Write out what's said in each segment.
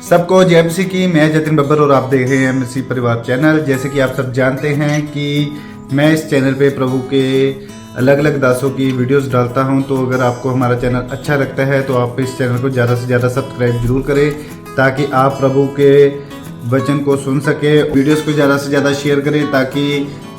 सबको जय मसीह की। मैं जतिन बब्बर और आप देख रहे हैं मसीह परिवार चैनल। जैसे कि आप सब जानते हैं कि मैं इस चैनल पे प्रभु के अलग अलग दासों की वीडियोस डालता हूं, तो अगर आपको हमारा चैनल अच्छा लगता है तो आप इस चैनल को ज़्यादा से ज़्यादा सब्सक्राइब जरूर करें, ताकि आप प्रभु के वचन को सुन सके। वीडियोस को ज़्यादा से ज़्यादा शेयर करें, ताकि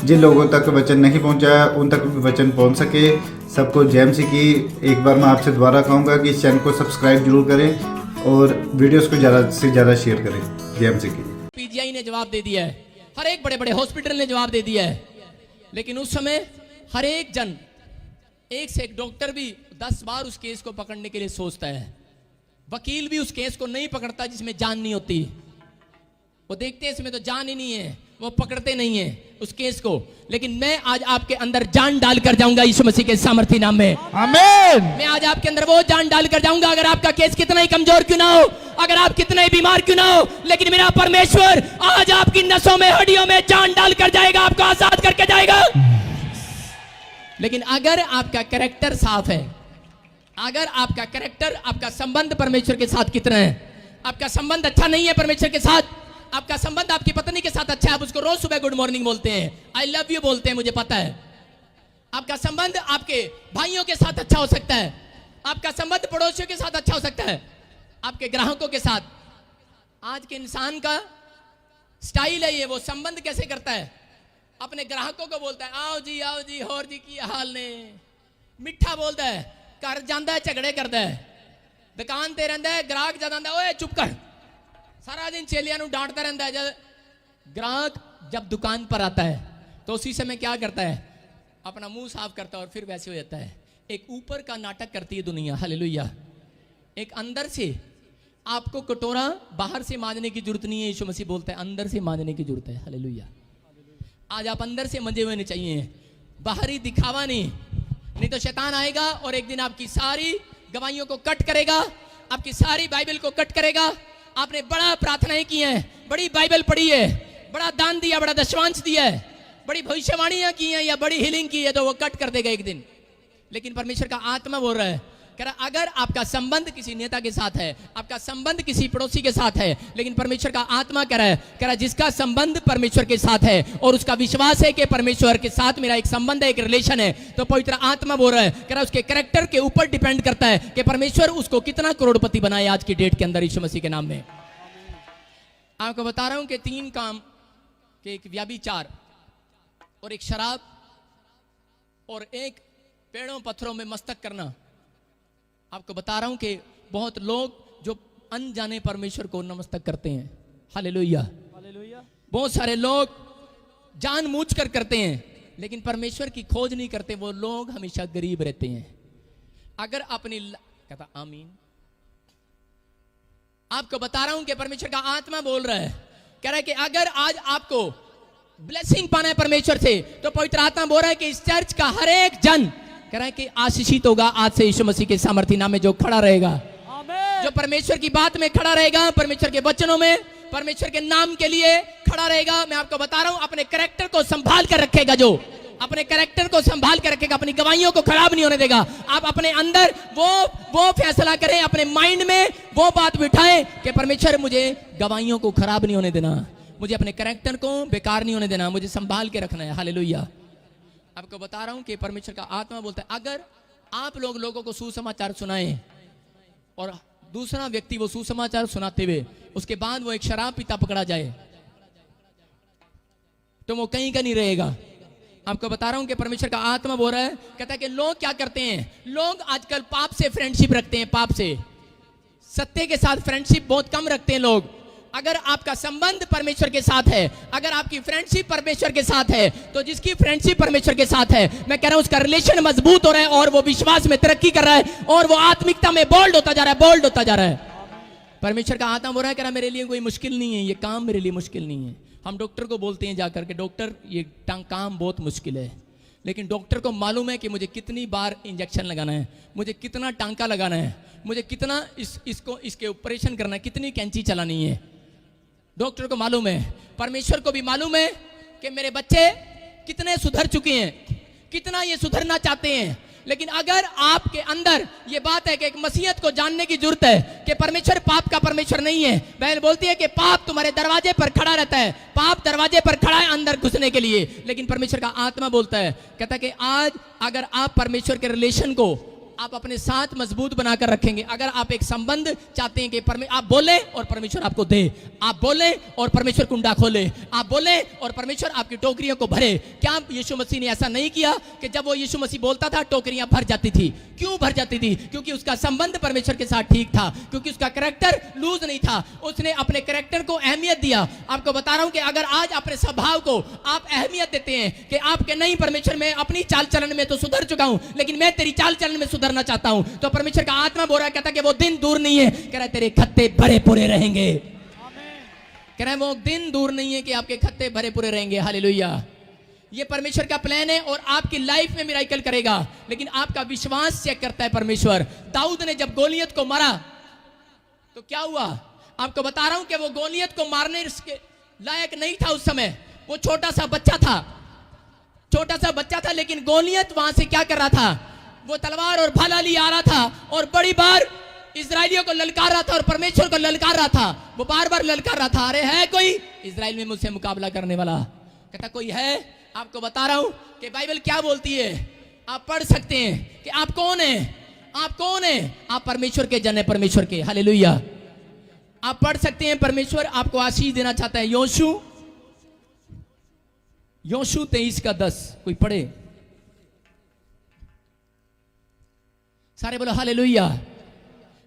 जिन लोगों तक वचन नहीं पहुंचा उन तक भी वचन पहुंच सके। सबको जय मसीह की। एक बार मैं आपसे दोबारा कहूँगा कि इस चैनल को सब्सक्राइब जरूर करें और वीडियोस को ज़्यादा से ज़्यादा शेयर करें। जय मसीह की। पीजीआई ने जवाब दे दिया है, हर एक बड़े बड़े हॉस्पिटल ने जवाब दे दिया है, लेकिन उस समय हर एक जन, एक से एक डॉक्टर भी 10 बार उस केस को पकड़ने के लिए सोचता है। वकील भी उस केस को नहीं पकड़ता जिसमें जान नहीं होती। वो देखते हैं इसमें तो जान ही नहीं है, वो पकड़ते नहीं है उस केस को। लेकिन मैं आज आपके अंदर जान डाल कर जाऊंगा यीशु मसीह के सामर्थ्य नाम में। आमीन। मैं आज आपके अंदर वो जान डाल कर जाऊंगा, अगर आपका केस कितना ही कमजोर क्यों ना हो, अगर आप कितने ही बीमार क्यों ना हो, लेकिन मेरा परमेश्वर आज आपकी नसों में, हड्डियों में जान डाल कर जाएगा, आपको आजाद करके जाएगा। लेकिन अगर आपका कैरेक्टर साफ है, अगर आपका कैरेक्टर, आपका संबंध परमेश्वर के साथ कितना है, आपका संबंध अच्छा नहीं है परमेश्वर के साथ, आपका संबंध आपकी पत्नी के साथ अच्छा है, आप उसको रोज सुबह गुड मॉर्निंग बोलते हैं, आई लव यू बोलते हैं, मुझे पता है। आपका संबंध आपके भाइयों के साथ अच्छा हो सकता है, आपका संबंध पड़ोसियों के साथ अच्छा हो सकता है, आपके ग्राहकों के साथ। आज के इंसान का स्टाइल है ये, वो संबंध कैसे करता है, अपने ग्राहकों को बोलता है आओ जी होर जी की हाल ने, मिठा बोलता है, घर जाता है झगड़े करता है, दुकान ते रहता है, ग्राहक जब आंदा ओए चुप कर, सारा दिन चेलियां नू डांटता रहता है। जब ग्राहक जब दुकान पर आता है तो उसी समय क्या करता है, अपना मुंह साफ करता है और फिर वैसे हो जाता है। एक ऊपर का नाटक करती है दुनिया, हालेलुया। एक अंदर से आपको कटोरा बाहर से मांजने की जरूरत नहीं है, यीशु मसीह बोलता है अंदर से मांजने की जरूरत है, हालेलुया। आज आप अंदर से मंजे हुए चाहिए, बाहरी दिखावा नहीं तो शैतान आएगा और एक दिन आपकी सारी गवाहियों को कट करेगा, आपकी सारी बाइबल को कट करेगा। आपने बड़ा प्रार्थनाएं की हैं, बड़ी बाइबल पढ़ी है, बड़ा दान दिया, बड़ा दशवांश दिया है, बड़ी भविष्यवाणियां की हैं या बड़ी हीलिंग की है, तो वो कट कर देगा एक दिन। लेकिन परमेश्वर का आत्मा बोल रहा है, कह रहा अगर आपका संबंध किसी नेता के साथ है, आपका संबंध किसी पड़ोसी के साथ है, लेकिन परमेश्वर का आत्मा कह रहा है जिसका संबंध परमेश्वर के साथ है और उसका विश्वास है कि परमेश्वर के साथ मेरा एक संबंध है, एक रिलेशन है, तो पवित्र आत्मा बोल रहा है, कह रहा उसके कैरेक्टर के ऊपर डिपेंड करता है कि परमेश्वर उसको कितना करोड़पति बनाए आज की डेट के अंदर यीशु मसीह के नाम में। आपको बता रहा हूं कि 3 काम के, एक व्यभिचार और एक शराब और एक पेड़ों पत्थरों में मस्तक करना। आपको बता रहा हूं कि बहुत लोग जो अनजाने परमेश्वर को नमस्तक करते हैं, हालेलुया। बहुत सारे लोग जानबूझकर करते हैं, लेकिन परमेश्वर की खोज नहीं करते। वो लोग हमेशा गरीब रहते हैं। अगर अपनी कहता आमीन। आपको बता रहा हूं कि परमेश्वर का आत्मा बोल रहा है, कह रहा है कि अगर आज आपको ब्लेसिंग पाना है परमेश्वर से, तो पवित्र आत्मा बोल रहा है कि इस चर्च का हर एक जन कह रहा है कि आशीषित होगा आज से यीशु मसीह के सामर्थ्य नाम में। जो खड़ा रहेगा, जो परमेश्वर की बात में खड़ा रहेगा, परमेश्वर के वचनों में, परमेश्वर के नाम के लिए खड़ा रहेगा, मैं आपको बता रहा हूं अपने कैरेक्टर को संभाल कर रखेगा, जो अपने कैरेक्टर को संभाल कर रखेगा, अपनी गवाहियों को खराब नहीं होने देगा। आप अपने अंदर वो फैसला करें, अपने माइंड में वो बात बिठाएं कि परमेश्वर मुझे गवाहियों को खराब नहीं होने देना, मुझे अपने कैरेक्टर को बेकार नहीं होने देना, मुझे संभाल के रखना है, हालेलुया। आपको बता रहा हूं कि परमेश्वर का आत्मा बोलता है अगर आप लोगों को सुसमाचार सुनाएं और दूसरा व्यक्ति वो सुसमाचार सुनाते हुए उसके बाद वो एक शराब पीता पकड़ा जाए, तो वो कहीं का नहीं रहेगा। आपको बता रहा हूं कि परमेश्वर का आत्मा बोल रहा है, कहता है कि लोग क्या करते हैं, लोग आजकल पाप से फ्रेंडशिप रखते हैं, पाप से, सत्य के साथ फ्रेंडशिप बहुत कम रखते हैं लोग। अगर आपका संबंध परमेश्वर के साथ है, अगर आपकी फ्रेंडशिप परमेश्वर के साथ है, तो जिसकी फ्रेंडशिप परमेश्वर के साथ है, मैं कह रहा हूं उसका रिलेशन मजबूत हो रहा है और वो विश्वास में तरक्की कर रहा है और वो आत्मिकता में बोल्ड होता जा रहा है, बोल्ड होता जा रहा है। परमेश्वर का आत्मा बोल रहा है, कह रहा मेरे लिए कोई मुश्किल नहीं है, ये काम मेरे लिए मुश्किल नहीं है। हम डॉक्टर को बोलते हैं जाकर के डॉक्टर ये काम बहुत मुश्किल है, लेकिन डॉक्टर को मालूम है कि मुझे कितनी बार इंजेक्शन लगाना है, मुझे कितना टांका लगाना है, मुझे कितना इसके ऑपरेशन करना है, कितनी कैंची चलानी है, डॉक्टर को मालूम है। परमेश्वर को भी मालूम है कि मेरे बच्चे कितने सुधर चुके हैं, कितना ये सुधरना चाहते हैं। लेकिन अगर आपके अंदर ये बात है कि एक मसीहत को जानने की जरूरत है कि परमेश्वर पाप का परमेश्वर नहीं है। बहन बोलती है कि पाप तुम्हारे दरवाजे पर खड़ा रहता है, पाप दरवाजे पर खड़ा है अंदर घुसने के लिए, लेकिन परमेश्वर का आत्मा बोलता है, कहता है कि आज अगर आप परमेश्वर के रिलेशन को आप अपने साथ मजबूत बनाकर रखेंगे, अगर आप एक संबंध चाहते हैं कि आप बोले और परमेश्वर आपको दे, आप बोले और परमेश्वर कुंडा खोले, आप बोले और परमेश्वर आपकी टोकरियों को भरे। क्या यीशु मसीह ने ऐसा नहीं किया कि जब वो यीशु मसीह बोलता था टोकरियां भर जाती थी? क्यों भर जाती थी? क्योंकि उसका संबंध परमेश्वर के साथ ठीक था, क्योंकि उसका कैरेक्टर लूज नहीं था, उसने अपने कैरेक्टर को अहमियत दिया। आपको बता रहा हूं कि अगर आज अपने स्वभाव को आप अहमियत देते हैं कि आपके नहीं परमेश्वर में अपनी चाल चलन में तो सुधर चुका हूं, लेकिन मैं तेरी चाल चलन में सुधरना चाहता हूं, तो परमेश्वर का आत्मा बोल रहा है, कहता है कि वो दिन दूर नहीं है, कह रहा है तेरे खत्ते भरे पूरे रहेंगे। कह रहा है वो दिन दूर नहीं है कि आपके खत्ते भरे पूरे रहेंगे। हालेलुया। ये परमेश्वर का प्लान है और आपकी लाइफ में मिराकल करेगा, लेकिन आपका विश्वास चेक करता है परमेश्वर। दाऊद ने जब गोलियत को मारा तो क्या हुआ? आपको बता रहा हूं कि वो गोलियत को मारने के लायक नहीं था उस समय, वो छोटा सा बच्चा था, छोटा सा बच्चा था, लेकिन गोलियत वहां से क्या कर रहा था? वो तलवार और भाला लिए आ रहा था और बड़ी बार इजराइलियों को ललकार रहा था और परमेश्वर को ललकार रहा था। वो बार बार ललकार रहा था, अरे है कोई इजराइल में मुझसे मुकाबला करने वाला? कहता कोई है? आपको बता रहा हूं कि बाइबल क्या बोलती है, आप पढ़ सकते हैं कि आप कौन हैं, आप कौन हैं? आप परमेश्वर के जन हैं, परमेश्वर के। हालेलुया। आप पढ़ सकते हैं, परमेश्वर आपको आशीष देना चाहता है। योशू 23:10 कोई पढ़े? सारे बोलो हालेलुया।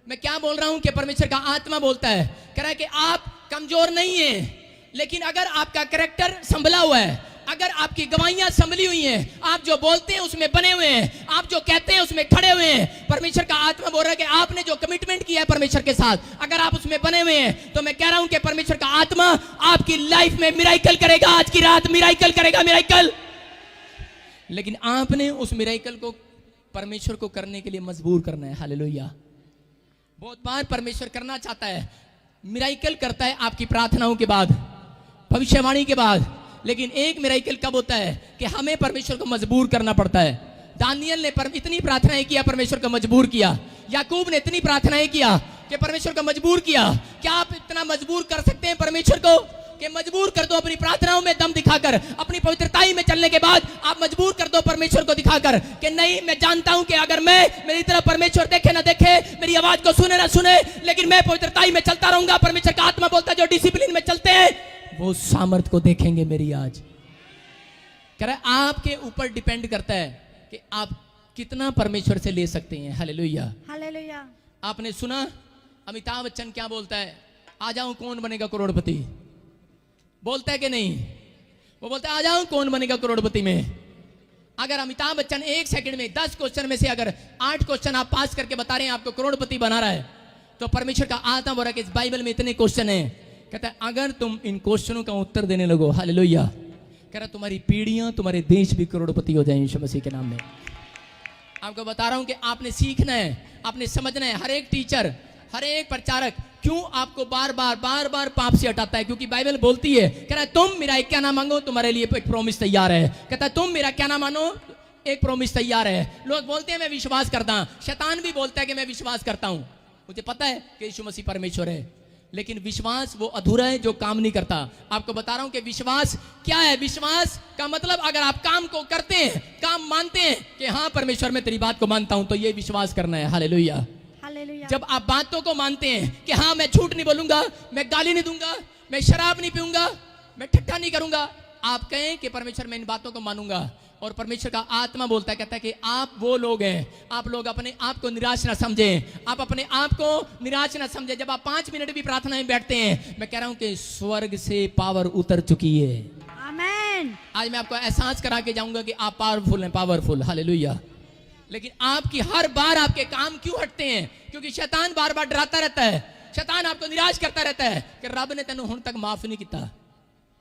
मैं क्या बोल रहा हूं कि परमेश्वर का आत्मा बोलता है, कह रहा है कि आप कमजोर नहीं हैं, लेकिन अगर आपका कैरेक्टर संभला हुआ है, अगर आपकी गवाहियां संभली हुई हैं, आप जो बोलते हैं उसमें बने हुए हैं, आप जो कहते हैं उसमें खड़े हुए हैं, परमेश्वर का आत्मा बोल रहा है कि आपने जो कमिटमेंट किया है परमेश्वर के साथ, अगर आप उसमें बने हुए हैं, तो मैं कह रहा हूं कि परमेश्वर का आत्मा आपकी लाइफ में मिराकल करेगा। आज की रात मिराकल करेगा, मिराकल। लेकिन आपने उस मिराकल को परमेश्वर को करने के लिए मजबूर करना है। हालेलुया। बहुत बार परमेश्वर करना चाहता है, मिराकल करता है आपकी प्रार्थनाओं के बाद, भविष्यवाणी के बाद, लेकिन एक मिराकल कब होता है कि हमें परमेश्वर को मजबूर करना पड़ता है। दानियल ने इतनी प्रार्थनाएं किया, परमेश्वर को मजबूर किया। याकूब ने इतनी प्रार्थनाएं किया कि परमेश्वर को मजबूर किया। क्या आप इतना मजबूर कर सकते हैं परमेश्वर को कि मजबूर कर दो अपनी प्रार्थनाओं में दम दिखाकर, अपनी पवित्रताई में चलने के बाद आप मजबूर कर दो परमेश्वर को दिखाकर कि नहीं, मैं जानता हूं कि अगर मैं मेरी तरफ परमेश्वर देखे ना देखे, मेरी आवाज को सुने ना सुने, लेकिन मैं पवित्रताई में चलता रहूंगा। परमेश्वर का आत्मा बोलता है जो डिसिप्लिन में चलते हैं वो सामर्थ को देखेंगे मेरी। आज कह रहा है आपके ऊपर डिपेंड करता है कि आप कितना परमेश्वर से ले सकते हैं। Hallelujah, hallelujah. आपने सुना अमिताभ बच्चन क्या बोलता है, आ जाऊं कौन बनेगा करोड़पति, बोलता है कि नहीं? वो बोलता है आ जाऊं कौन बनेगा करोड़पति में। अगर अमिताभ बच्चन 1 सेकंड में 10 क्वेश्चन में से अगर 8 क्वेश्चन आप पास करके बता रहे हैं आपको करोड़पति बना रहा है, तो परमेश्वर का आत्मा बोल रहा है कि इस बाइबल में इतने क्वेश्चन हैं, कहता है अगर तुम इन क्वेश्चनों का उत्तर देने लगो, हालेलुया, कह रहा तुम्हारी पीढ़ियां, तुम्हारे देश भी करोड़पति हो जाएं यीशु मसीह के नाम में। आपको बता रहा हूं कि आपने सीखना है, आपने समझना है। हर एक टीचर, हर एक प्रचारक क्यों आपको बार बार पाप से हटाता है? क्योंकि बाइबल बोलती है, कह रहा है तुम मेरा क्या ना मांगो तुम्हारे लिए एक प्रॉमिस तैयार है। कहता है तुम मेरा क्या ना मानो एक प्रॉमिस तैयार है। लोग बोलते हैं मैं विश्वास करता हूं, शैतान भी बोलता है कि मैं विश्वास करता हूं। मुझे पता है कि यीशु मसीह परमेश्वर है, लेकिन विश्वास वो अधूरा है जो काम नहीं करता। आपको बता रहा हूं कि विश्वास क्या है। विश्वास का मतलब अगर आप काम को करते हैं, काम मानते हैं कि हाँ परमेश्वर मैं तेरी बात को मानता हूं, तो ये विश्वास करना है। हालेलुया। जब आप बातों को मानते हैं कि हाँ मैं झूठ नहीं बोलूंगा, मैं गाली नहीं दूंगा, मैं शराब नहीं पीऊंगा, मैं ठट्ठा नहीं करूंगा, आप कहें कि परमेश्वर मैं इन बातों को मानूंगा, और परमेश्वर का आत्मा बोलता है, कहता है कि आप वो लोग हैं, आप लोग अपने आप को निराश ना समझें, आप अपने आप को निराश ना समझें। जब आप 5 मिनट भी प्रार्थना में बैठते हैं, मैं कह रहा हूं कि स्वर्ग से पावर उतर चुकी है। आमीन। आज मैं आपको एहसास करा के जाऊंगा कि आप पावरफुल हैं, पावरफुल। हालेलुया। लेकिन आपकी हर बार आपके काम क्यों हटते हैं? क्योंकि शैतान बार बार डराता रहता है, शैतान आपको निराश करता रहता है कि रब ने तेनू हुण तक माफ नहीं किया।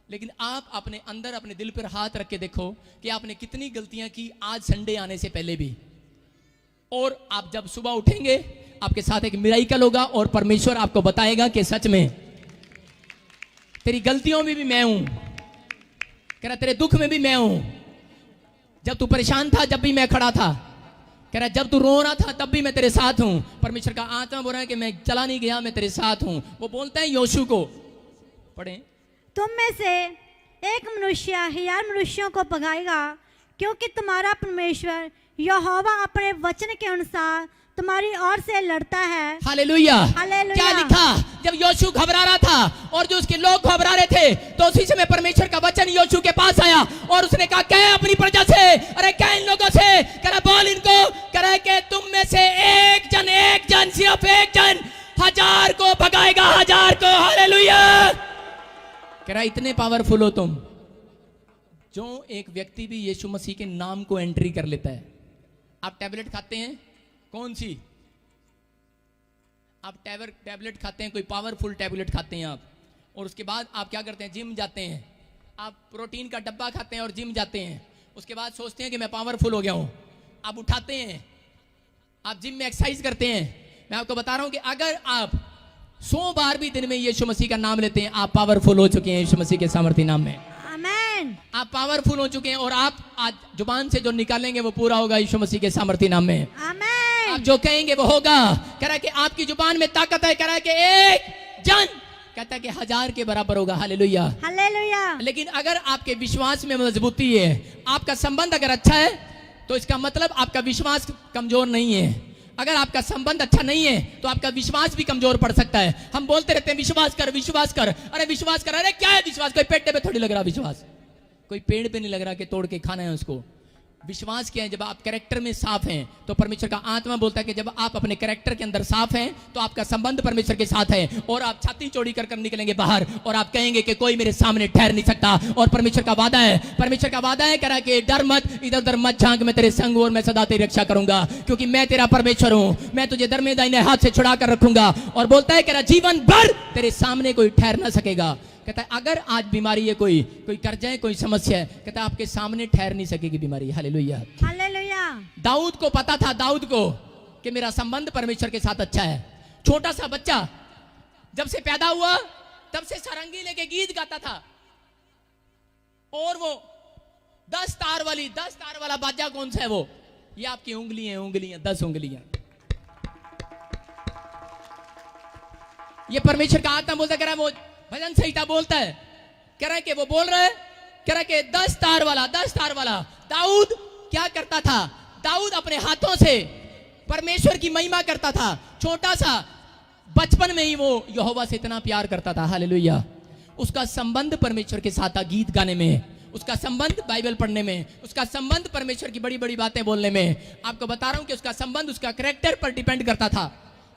लेकिन आप अपने अंदर, अपने दिल पर हाथ रख के देखो कि आपने कितनी गलतियां की आज संडे आने से पहले भी। और आप जब सुबह उठेंगे आपके साथ एक मिराकल होगा और परमेश्वर आपको बताएगा कि सच में तेरी गलतियों में भी मैं हूं, कह रहा तेरे दुख में भी मैं हूं। जब तू परेशान था जब भी मैं खड़ा था, कह रहा है जब तू रो रहा था तब भी मैं तेरे साथ हूं। परमेश्वर का आत्मा बोल रहा है कि मैं चला नहीं गया, मैं तेरे साथ हूं। वो बोलते हैं योशू को, पढ़ें, तुम में से एक मनुष्य 1000 मनुष्यों को भगाएगा, क्योंकि तुम्हारा परमेश्वर यहोवा अपने वचन के अनुसार तुम्हारी ओर से लड़ता है। हालेलुया। हालेलुया। क्या लिखा? जब योशू घबरा रहा था और जो उसके लोग घबरा रहे थे, तो उसी समय परमेश्वर का वचन योशू के पास आया और उसने कहा कह अपनी प्रजा से, अरे कह इन लोगों से, कह रहा बोल इनको, कह रहा है कि तुम में से एक जन, सिर्फ एक जन 1000 को भगाएगा, 1000 को। हालेलुया। कह रहा इतने पावरफुल हो तुम। जो एक व्यक्ति भी यीशु मसीह के नाम को एंट्री कर लेता है। आप टैबलेट खाते हैं, कौन सी? आप टैबलेट खाते हैं, कोई पावरफुल टैबलेट खाते हैं आप, और उसके बाद आप क्या करते हैं? जिम जाते हैं। आप प्रोटीन का डब्बा खाते हैं और जिम जाते हैं। उसके बाद सोचते हैं कि मैं पावरफुल हो गया हूं, आप उठाते हैं, आप जिम में एक्सरसाइज करते हैं। मैं आपको बता रहा हूं कि अगर आप 100 बार भी दिन में यीशु मसीह का नाम लेते हैं, आप पावरफुल हो चुके हैं यीशु मसीह के सामर्थ्य नाम में। आमीन। आप पावरफुल हो चुके हैं और आप आज जुबान से जो निकालेंगे वो पूरा होगा यीशु मसीह के सामर्थ्य नाम में। आमीन। आप जो कहेंगे वो होगा। कह रहा है कि आपकी जुबान में ताकत है। कह रहा है कि एक जन, कहता है कि 1000 के बराबर होगा। हालेलुया। हालेलुया। लेकिन अगर आपके विश्वास में मजबूती है, आपका संबंध अगर अच्छा है, तो इसका मतलब आपका विश्वास कमजोर नहीं है। अगर आपका संबंध अच्छा नहीं है तो आपका विश्वास भी कमजोर पड़ सकता है। हम बोलते रहते हैं विश्वास कर, विश्वास कर, अरे विश्वास कर, अरे क्या है विश्वास? कोई पेट पे थोड़ी लग रहा विश्वास, कोई पेड़ पे नहीं लग रहा कि तोड़ के खाना है उसको। विश्वास क्या है? जब आप कैरेक्टर में साफ हैं, तो परमेश्वर का आत्मा बोलता है कि जब आप अपने कैरेक्टर के अंदर साफ हैं, तो आपका संबंध परमेश्वर के साथ है और आप छाती चौड़ी कर निकलेंगे बाहर और आप कहेंगे कि कोई मेरे सामने ठहर नहीं सकता। और परमेश्वर का वादा है, परमेश्वर का वादा है, कह रहा है कि डर मत, इधर उधर मत झांक, मैं तेरे संग हूं और मैं सदा तेरी रक्षा करूंगा, क्योंकि मैं तेरा परमेश्वर हूं। मैं तुझे दरमे दाहिने हाथ से छुड़ा कर रखूंगा। और बोलता है, कह रहा जीवन भर तेरे सामने कोई ठहर ना सकेगा। कहता है अगर आज बीमारी है, कोई कर्जा है, कोई समस्या है, कहता है आपके सामने ठहर नहीं सकेगी बीमारी। हालेलुया। हालेलुया। दाऊद को पता था, दाऊद को, कि मेरा संबंध परमेश्वर के साथ अच्छा है। छोटा सा बच्चा जब से पैदा हुआ तब से सारंगी लेके गीत गाता था, और वो 10 तार वाला बाजा कौन सा है? वो ये आपकी उंगलियां 10 उंगलियां। ये परमेश्वर का आत्मा बोलता, कह रहा है वो भजन संहिता बोलता है, कह रहा है कि वो बोल रहा है, कह रहा है कि 10 तार वाला। दाऊद क्या करता था? दाऊद अपने हाथों से परमेश्वर की महिमा करता था। छोटा सा बचपन में ही वो यहोवा से इतना प्यार करता था। हालेलुया। उसका संबंध परमेश्वर के साथ था, गीत गाने में, उसका संबंध बाइबल पढ़ने में, उसका संबंध परमेश्वर की बड़ी बड़ी बातें बोलने में। आपको बता रहा हूं कि उसका संबंध उसका कैरेक्टर पर डिपेंड करता था।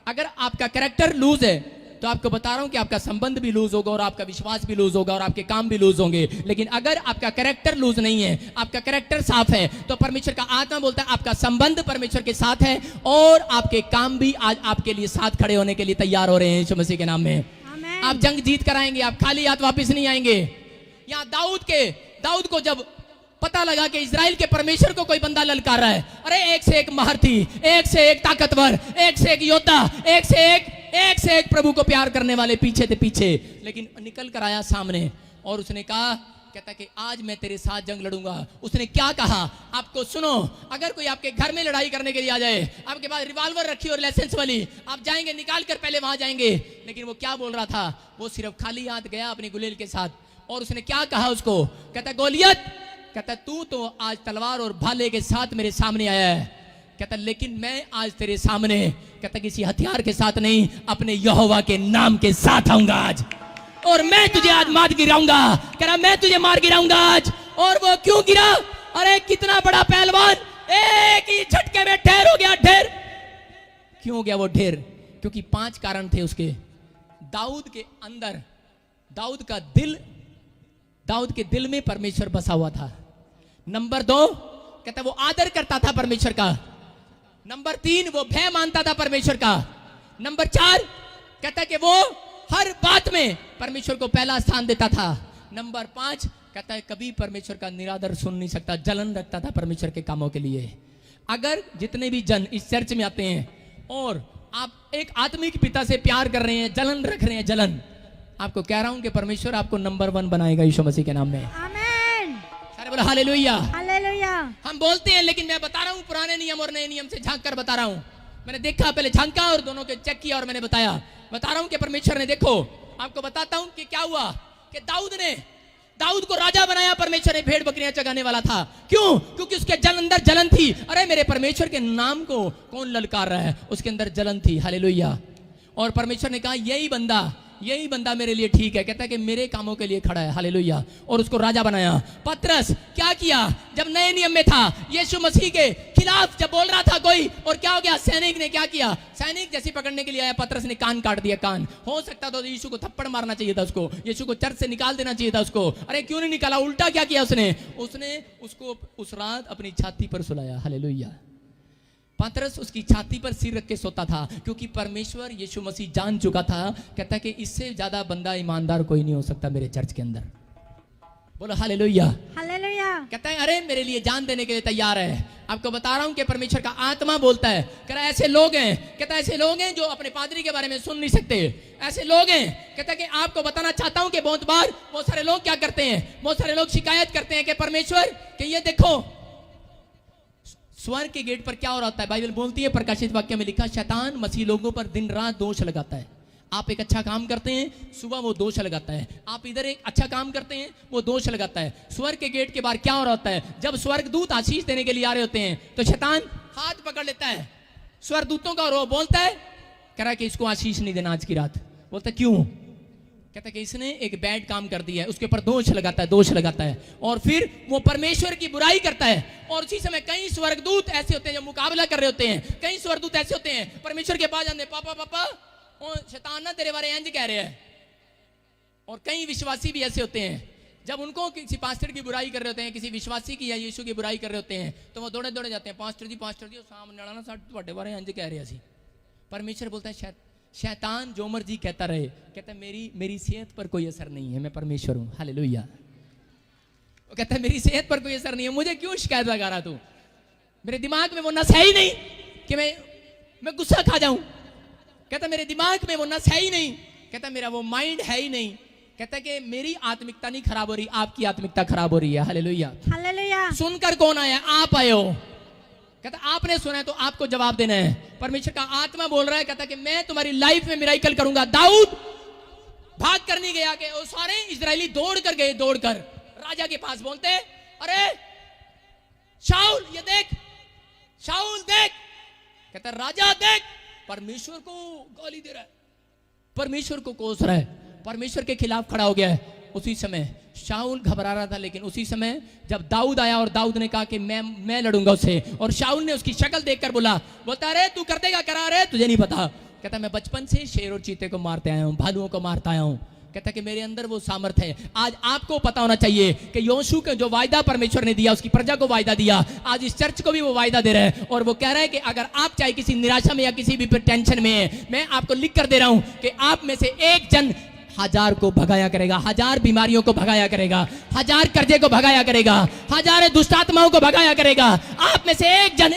अगर आपका कैरेक्टर लूज है तो आपको बता रहा हूं कि आपका संबंध भी लूज होगा और आपका विश्वास भी लूज होगा और आपके काम भी लूज होंगे। लेकिन अगर आपका कैरेक्टर लूज नहीं है, आपका कैरेक्टर साफ है, तो परमेश्वर का आत्मा बोलता है आपका संबंध परमेश्वर के साथ है और आपके काम भी आज आपके लिए साथ खड़े होने के लिए तैयार हो रहे हैं यीशु मसीह के नाम में। आमीन। आप जंग जीत कर आएंगे, आप खाली हाथ वापस नहीं आएंगे। यहाँ दाऊद को जब पता लगा कि इजराइल के परमेश्वर को कोई बंदा ललकार रहा है, अरे एक से एक महारथी, एक से एक ताकतवर, एक से एक योद्धा, एक से एक प्रभु को प्यार करने वाले पीछे थे पीछे, लेकिन निकल कर आया सामने और उसने कहा, कहता कि आज मैं तेरे साथ जंग लड़ूंगा। उसने क्या कहा आपको सुनो। अगर कोई आपके घर में लड़ाई करने के लिए आ जाए, आपके पास रिवॉल्वर रखी और लाइसेंस वाली, आप जाएंगे, निकाल कर पहले वहां जाएंगे। लेकिन वो क्या बोल रहा था? वो सिर्फ खाली हाथ गया अपनी गुलेल के साथ, और उसने क्या कहा उसको? कहता गोलियत, कहता तू तो आज तलवार और भाले के साथ मेरे सामने आया है, कहता लेकिन मैं आज तेरे सामने, कहता किसी हथियार के साथ नहीं, अपने यहोवा के नाम के साथ आऊंगा आज, और मैं तुझे आज मार गिराऊंगा। कह रहा मैं तुझे मार गिराऊंगा आज। और वो क्यों गिरा? अरे कितना बड़ा पहलवान, एक ही झटके में ढेर हो गया। ढेर क्यों हो गया वो ढेर? क्योंकि 5 कारण थे उसके। दाऊद के अंदर, दाऊद के दिल में परमेश्वर बसा हुआ था। नंबर 2, कहता वो आदर करता था परमेश्वर का। नंबर 3, वो भय मानता था परमेश्वर का। नंबर 4, कहता कि वो हर बात में परमेश्वर को पहला स्थान देता था। नंबर 5, कहता है कभी परमेश्वर का निरादर सुन नहीं सकता, जलन रखता था परमेश्वर के कामों के लिए। अगर जितने भी जन इस चर्च में आते हैं और आप एक आत्मिक पिता से प्यार कर रहे हैं, जलन रख रहे हैं, जलन, आपको कह रहा हूं कि परमेश्वर आपको नंबर 1 बनाएगा यीशु मसीह के नाम में। आमीन। सारे बोलो हालेलुया। हालेलुया। हम बोलते हैं, लेकिन मैं बता रहा हूं पुराने नियम और नए नियम से झांक कर बता रहा हूं। मैंने देखा, पहले झांका और दोनों के चेक किया और मैंने बताया। बता रहा हूं कि परमेश्वर ने, देखो आपको बताता हूं कि क्या हुआ कि दाऊद को राजा बनाया परमेश्वर ने, भेड़ बकरियां चगाने वाला था। क्यों? क्योंकि उसके अंदर जलन थी। अरे मेरे परमेश्वर के नाम को कौन ललकार रहा है, उसके अंदर जलन थी। हालेलुया। और परमेश्वर ने कहा यही बंदा मेरे लिए ठीक है, कहता है कि मेरे कामों के लिए खड़ा है। हालेलुया। और उसको राजा बनाया। पतरस क्या किया? जब नए नियम में था, यीशु मसीह के खिलाफ जब बोल रहा था कोई, और क्या हो गया? सैनिक ने क्या किया? सैनिक जैसे पकड़ने के लिए आया, पतरस ने कान काट दिया। कान हो सकता तो यीशु को थप्पड़ मारना चाहिए था, उसको यीशु को चर्च से निकाल देना चाहिए था उसको। अरे क्यों नहीं निकाला? उल्टा क्या किया उसने उसको उस रात अपनी छाती पर सुलाया। हालेलुया। पतरस उसकी छाती पर सिर रख के सोता था, क्योंकि परमेश्वर यीशु मसीह जान चुका था। कहता है कि इससे ज्यादा बंदा ईमानदार कोई नहीं हो सकता मेरे चर्च के अंदर। बोलो हालेलुया। हालेलुया। कहता है अरे मेरे लिए जान देने के लिए तैयार है। आपको बता रहा हूं कि परमेश्वर का आत्मा बोलता है। कह रहा है ऐसे लोग हैं, कहता है ऐसे लोग हैं जो अपने पादरी के बारे में सुन नहीं सकते। ऐसे लोग हैं, कहता है कि आपको बताना चाहता हूं कि बहुत बार बहुत सारे लोग क्या करते हैं, बहुत सारे लोग शिकायत करते हैं कि परमेश्वर कि ये देखो स्वर्ग के गेट पर क्या हो रहा है। बाइबल बोलती है, प्रकाशित वाक्य में लिखा, शैतान मसीह लोगों पर दिन रात दोष लगाता है। आप एक अच्छा काम करते हैं, सुबह वो दोष लगाता है। आप इधर एक अच्छा काम करते हैं, वो दोष लगाता है। स्वर्ग के गेट के बाहर क्या हो रहा होता है? जब स्वर्गदूत आशीष देने के लिए आ रहे होते हैं, तो शैतान हाथ पकड़ लेता है स्वर्गदूतों का, और वो बोलता है, कह रहा है कि इसको आशीष नहीं देना आज की रात। बोलता है क्यों? कहता है कि इसने एक बैड काम कर दिया है। उसके ऊपर दोष लगाता है और फिर वो परमेश्वर की बुराई करता है। और उसी समय कई स्वर्गदूत ऐसे होते हैं जो मुकाबला कर रहे होते हैं। कई स्वर्गदूत ऐसे होते हैं परमेश्वर के पास जाते हैं, पापा शैतान ना तेरे बारे इंज कह रहे हैं। और कई विश्वासी भी ऐसे होते हैं, जब उनको किसी पास्टर की बुराई कर रहे होते हैं, किसी विश्वासी की या यीशु की बुराई कर रहे होते हैं, तो वो दौड़े जाते हैं, पास्टर जी सामने वाला ना साढ़े बारे इंज कह रहे हैं। परमेश्वर बोलता है शैतान जो मर्जी कहता रहे, कहता है मेरी सेहत पर कोई असर नहीं है, मैं परमेश्वर हूं। हालेलुया। वो कहता है मेरी सेहत पर कोई असर नहीं है, मुझे क्यों शिकायत लगा रहा तू? मेरे दिमाग में वो नस है ही नहीं कि मैं गुस्सा खा जाऊं। कहता मेरे दिमाग में वो नस है ही नहीं। कहता मेरा वो माइंड है ही नहीं। कहता कि मेरी आत्मिकता नहीं खराब हो रही, आपकी आत्मिकता खराब हो रही है। हालेलुया। हालेलुया। सुनकर कौन आया? आप आए हो। कहता आपने सुना है तो आपको जवाब देना है। परमेश्वर का आत्मा बोल रहा है, कहता कि मैं तुम्हारी लाइफ में मिराकल करूंगा। दाऊद भाग कर नहीं गया कि सारे इजरायली दौड़ कर राजा के पास, बोलते अरे शाऊल ये देख, शाऊल देख। कहता राजा देख, परमेश्वर को गाली दे रहा है, परमेश्वर को कोस रहा है, परमेश्वर के खिलाफ खड़ा हो गया है। उसी समय शाऊल घबरा रहा था, लेकिन उसी समय जब दाऊद आया और दाऊद ने कहा कि मैं लड़ूंगा उससे, और शाऊल ने उसकी शक्ल देखकर बोलता अरे तू कर देगा? करा रहे तुझे नहीं पता। कहता मैं बचपन से शेर और चीते को मारते आया हूं, भालुओं को मारता आया हूं। कहता कि मेरे अंदर वो सामर्थ है। आज आपको पता होना चाहिए कि योशू का जो वायदा परमेश्वर ने दिया, उसकी प्रजा को वायदा दिया, आज इस चर्च को भी वो वायदा दे रहा है। और वो कह रहा है कि अगर आप चाहे किसी निराशा में या किसी भी टेंशन में है, मैं आपको लिख कर दे रहा हूं कि आप में से एक जन 1000 को भगाया करेगा, 1000 बीमारियों को भगाया करेगा, 1000 कर्जे को भगाया करेगा, 1000 दुष्ट आत्माओं को भगाया करेगा। आप में से एक जन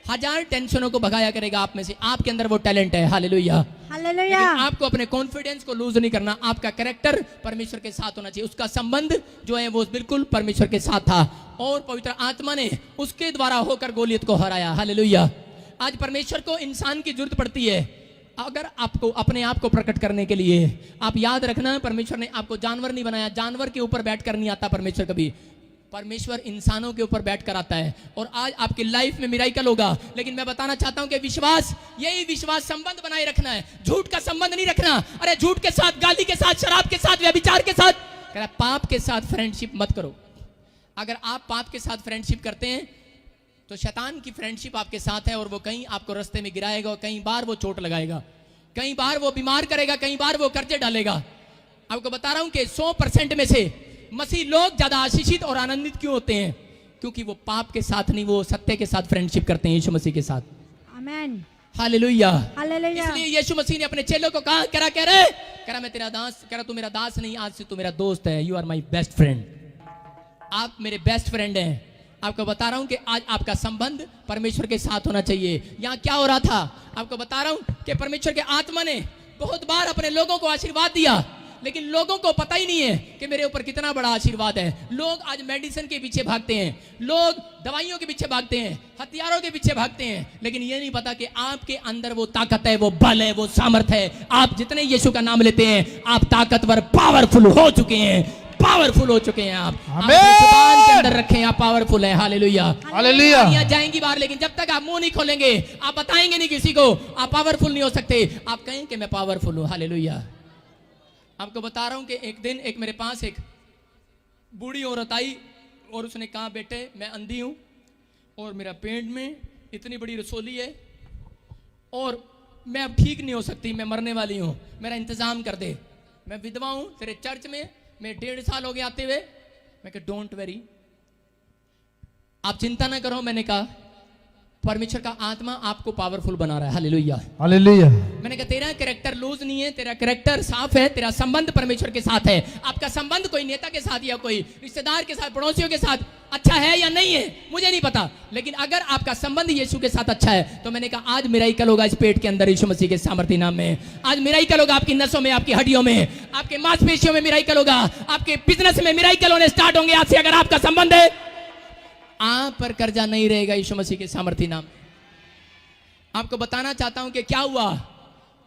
1000 टेंशनों को भगाया करेगा। आप में से, आपके अंदर वो टैलेंट है। हालेलुया। हालेलुया। आपको अपने कॉन्फिडेंस को लूज नहीं करना। आपका कैरेक्टर परमेश्वर के साथ होना चाहिए। उसका संबंध जो है वो बिल्कुल परमेश्वर के साथ था, और पवित्र आत्मा ने उसके द्वारा होकर गोलियत को हराया। हालेलुया। आज परमेश्वर को इंसान की जरूरत पड़ती है अगर आपको अपने आप को प्रकट करने के लिए। आप याद रखना, परमेश्वर ने आपको जानवर नहीं बनाया, जानवर के ऊपर बैठ कर नहीं आता परमेश्वर कभी। परमेश्वर इंसानों के ऊपर बैठ कर आता है। और आज आपकी लाइफ में मिराकल होगा, लेकिन मैं बताना चाहता हूं कि विश्वास, यही विश्वास संबंध बनाए रखना है, झूठ का संबंध नहीं रखना। अरे झूठ के साथ, गाली के साथ, शराब के साथ, व्यभिचार के साथ, कह रहा पाप के साथ फ्रेंडशिप मत करो। अगर आप पाप के साथ फ्रेंडशिप करते हैं तो शैतान की फ्रेंडशिप आपके साथ है, और वो कहीं आपको रास्ते में गिराएगा, और कई बार वो चोट लगाएगा, कई बार वो बीमार करेगा, कई बार वो कर्जे डालेगा। आपको बता रहा हूं कि 100% में से मसीह लोग ज्यादा आशीषित और आनंदित क्यों होते हैं? क्योंकि वो पाप के साथ नहीं, वो सत्य के साथ फ्रेंडशिप करते हैं, यीशु मसीह के साथ। आमीन। हालेलुया। हालेलुया। इसलिए यीशु मसीह ने अपने चेलों को कहा, कह रहा मैं तेरा दास, कह रहा तू मेरा दास नहीं, आज से तू मेरा दोस्त है। You are my best friend. आप मेरे बेस्ट फ्रेंड हैं। आपको बता रहा हूं कि आज आपका संबंध परमेश्वर के साथ होना चाहिए। यहां क्या हो रहा था? आपको बता रहा हूं कि परमेश्वर के आत्मा ने बहुत बार अपने लोगों को आशीर्वाद दिया, लेकिन लोगों को पता ही नहीं है कि मेरे ऊपर कितना बड़ा आशीर्वाद है। लोग आज मेडिसिन के पीछे भागते हैं, लोग दवाइयों के पीछे भागते हैं, हथियारों के पीछे भागते हैं, लेकिन ये नहीं पता कि आपके अंदर वो ताकत है, वो बल है, वो सामर्थ है। आप जितने यीशु का नाम लेते हैं, आप ताकतवर, पावरफुल हो चुके हैं, पावरफुल हो चुके हैं। आप अपने जुबान के अंदर रखें, आप पावरफुल है। Hallelujah, hallelujah. यहाँ जाएंगी बाहर, लेकिन जब तक आप मुंह नहीं खोलेंगे, आप बताएंगे नहीं किसी को, आप पावरफुल नहीं हो सकते। आप कहें कि मैं पावरफुल हूं। हालेलुया। आपको बता रहा हूं कि एक दिन एक मेरे पास एक बूढ़ी औरत आई और उसने कहा, बेटे मैं अंधी हूं और मेरा पेट में इतनी बड़ी रसोली है और मैं अब ठीक नहीं हो सकती, मैं मरने वाली हूं, मेरा इंतजाम कर दे। मैं विधवा हूं, तेरे चर्च में मैं 1.5 साल हो गए आते हुए। मैं कहा डोंट वेरी, आप चिंता ना करो। मैंने कहा परमेश्वर का आत्मा आपको पावरफुल बना रहा है। Hallelujah, hallelujah. मैंने कहा तेरा कैरेक्टर लूज नहीं है, तेरा कैरेक्टर साफ है, तेरा संबंध परमेश्वर के साथ है। आपका संबंध कोई नेता के साथ या कोई रिश्तेदार के साथ, पड़ोसियों के साथ अच्छा है या नहीं है मुझे नहीं पता, लेकिन अगर आपका संबंध यीशु के साथ अच्छा है तो मैंने कहा आज मिराकल होगा इस पेट के अंदर, यीशु मसीह के सामर्थ्य नाम में। आज मिराकल होगा आपकी नसों में, आपकी हड्डियों में, आपके मांसपेशियों में मिराकल होगा, आपके बिजनेस में मिराकल होने स्टार्ट होंगे आज से, अगर आपका संबंध है। आप पर कर्जा नहीं रहेगा यीशु मसीह के सामर्थ्य नाम। आपको बताना चाहता हूं कि क्या हुआ,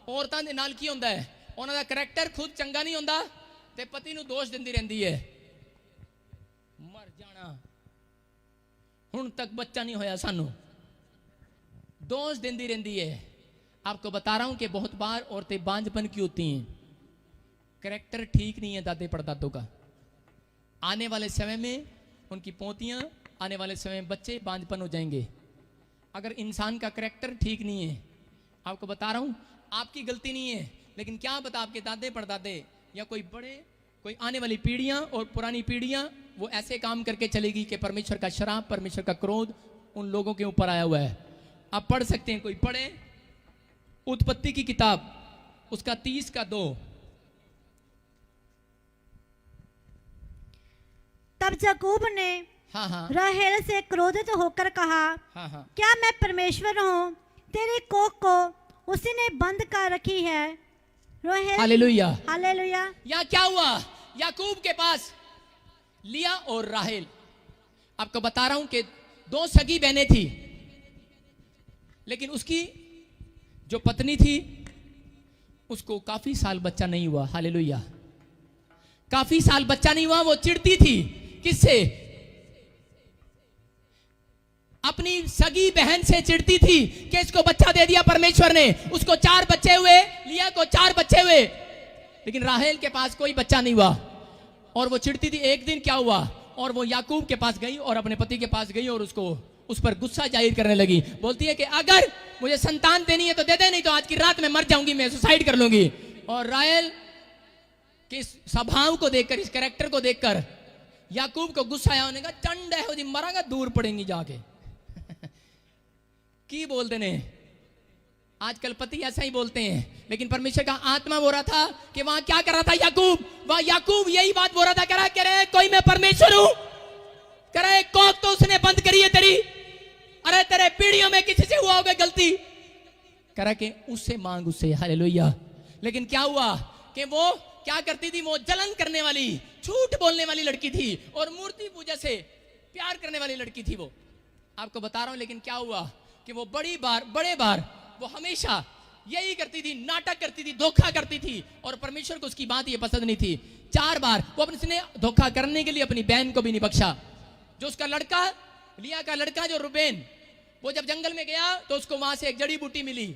औरतां दे नाल की हुंदा है, उन्हां दा करैक्टर खुद चंगा नहीं हुंदा ते पति नूं दोष दिंदी रहंदी है, मर जाना हुण तक बच्चा नहीं होया सानू, दोष दिंदी रहंदी है। आपको बता रहा हूं कि बहुत बार औरतें बांझपन की होती हैं, करैक्टर ठीक नहीं है दादे परदादों का। आने वाले समय में उनकी पोतियां, आने वाले समय में बच्चे बांझपन हो जाएंगे अगर इंसान का करैक्टर ठीक नहीं है। आपको बता रहा हूं आपकी गलती नहीं है, लेकिन क्या पता आपके दादे परदादे या कोई बड़े, कोई आने वाली पीढ़ियां और पुरानी पीढ़ियां वो ऐसे काम करके चलेगी कि परमेश्वर का श्राप, परमेश्वर का क्रोध उन लोगों के ऊपर आया हुआ है। आप पढ़ सकते हैं, कोई पढ़े उत्पत्ति की किताब उसका 30:2। तब याकूब ने हाँ राहेल से क्रोधित होकर कहा, हाँ क्या मैं परमेश्वर हूँ, तेरी कोख को उसी ने बंद कर रखी है। राहेल, हालेलुया, हालेलुया। या क्या हुआ, याकूब के पास लिया और राहेल, आपको बता रहा हूं कि 2 सगी बहनें थी, लेकिन उसकी जो पत्नी थी उसको काफी साल बच्चा नहीं हुआ। हालेलुया, काफी साल बच्चा नहीं हुआ। वो चिढ़ती थी किससे, अपनी सगी बहन से चिढ़ती थी कि इसको बच्चा दे दिया परमेश्वर ने, उसको 4 बच्चे हुए, लिया को 4 बच्चे हुए, लेकिन राहेल के पास कोई बच्चा नहीं हुआ और वो चिढ़ती थी। एक दिन क्या हुआ, और वो याकूब के पास गई और अपने पति के पास गई और उसको उस पर गुस्सा जाहिर करने लगी। बोलती है कि अगर मुझे संतान देनी है तो दे दे, नहीं तो आज की रात में मर जाऊंगी, मैं सुसाइड कर लूंगी। और राहेल के स्वभाव को देखकर, इस कैरेक्टर को देखकर याकूब को गुस्सा आया, उन्होंने कहा चंड है जी, मरांगा दूर पड़ेंगी जाके। की बोलते ने आजकल पति ऐसा ही बोलते हैं, लेकिन परमेश्वर का आत्मा बोल रहा था कि वहां क्या कर रहा था याकूब, वहां याकूब यही बात बोल रहा था, कह रहे कोई मैं परमेश्वर हूं, कह रहे कोख तो उसने बंद करी है तेरी, अरे तेरे पीढ़ियों में किसी से हुआ होगा गलती, कह रहा कि उससे मांग उससे। हालेलुया। लेकिन क्या हुआ कि वो क्या करती थी, वो जलन करने वाली, झूठ बोलने वाली लड़की थी और मूर्ति पूजा से प्यार करने वाली लड़की थी वो। आपको बता रहा हूं, लेकिन क्या हुआ कि वो बड़े बार वो हमेशा यही करती थी, नाटक करती थी, धोखा करती थी और परमेश्वर को उसकी बात ये पसंद नहीं थी। 4 बार वो अपने धोखा करने के लिए अपनी बहन को भी नहीं बख्शा। जो उसका लड़का, लिया का लड़का जो रुबेन, वो जब जंगल में गया तो उसको वहां से एक जड़ी बूटी मिली,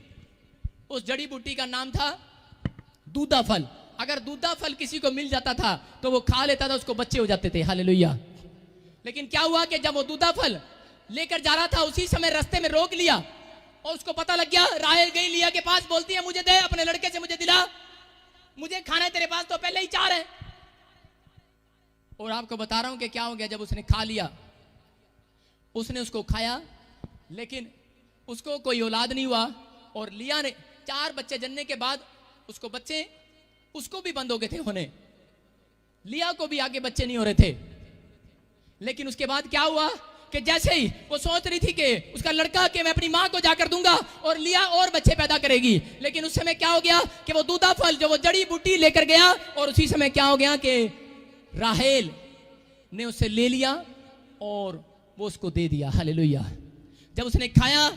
उस जड़ी बूटी का नाम था दूधा फल। अगर दूधा फल किसी को मिल जाता था तो वो खा लेता था, उसको बच्चे हो जाते थे। हालेलुया। लेकिन क्या हुआ कि जब वो दूधा फल लेकर जा रहा था, उसी समय रास्ते में रोक लिया और उसको पता लग गया। राहेल गई लिया के पास, बोलती है मुझे दे, अपने लड़के से मुझे दिला, मुझे खाना है, तेरे पास तो पहले ही 4 है। और आपको बता रहा हूं कि क्या हो गया, जब उसने खा लिया, उसने उसको खाया, लेकिन उसको कोई औलाद नहीं हुआ। और लिया ने 4 बच्चे जनने के बाद उसको बच्चे उसको भी बंद हो गए थे होने, लिया को भी आगे बच्चे नहीं हो रहे थे। लेकिन उसके बाद क्या हुआ कि जैसे ही वो सोच रही थी कि उसका लड़का कि मैं अपनी माँ को जाकर दूंगा और लिया और बच्चे पैदा करेगी, लेकिन उस समय क्या हो गया कि वो दूधा फल जो वो जड़ी बूटी लेकर गया और उसी समय क्या हो गया कि राहेल ने उससे ले लिया और वो उसको दे दिया। हालेलुया। जब उसने खाया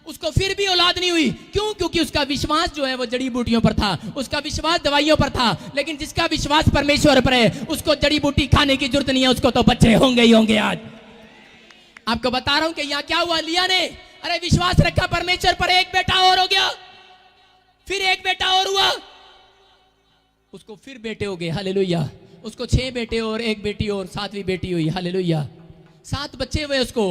उसको फिर भी औलाद नहीं हुई। क्यों? क्योंकि उसका विश्वास जो है वो जड़ी बूटियों पर था, उसका विश्वास दवाइयों पर था। लेकिन जिसका विश्वास परमेश्वर पर है उसको जड़ी बूटी खाने की जरूरत नहीं है, उसको तो बच्चे होंगे ही होंगे। आज आपको बता रहा हूं कि यहां क्या हुआ, लिया ने अरे विश्वास रखा परमेश्वर पर, एक बेटा और हो गया, फिर एक बेटा और हुआ, उसको फिर बेटे हो गए। हालेलुया। उसको 6 बेटे और 1 बेटी और 7वीं बेटी हुई। हालेलुया। 7 बच्चे हुए उसको,